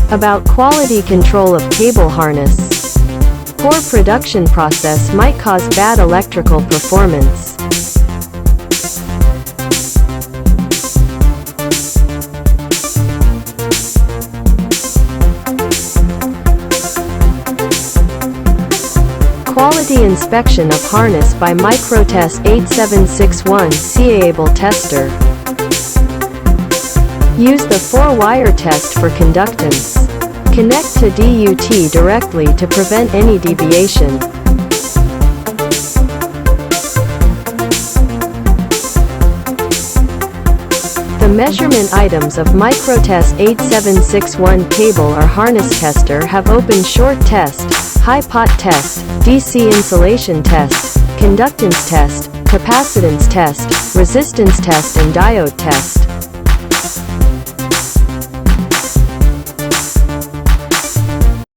About quality control of cable harness. Poor production process might cause bad electrical performance. Quality inspection of harness by Microtest 8761 Hipot Tester. Use the 4-wire test for conductance. Connect to DUT directly to prevent any deviation. The measurement items of Microtest 8761 cable or harness tester have open short test, Hipot Test, DC insulation test, conductance test, capacitance test, resistance test and diode test.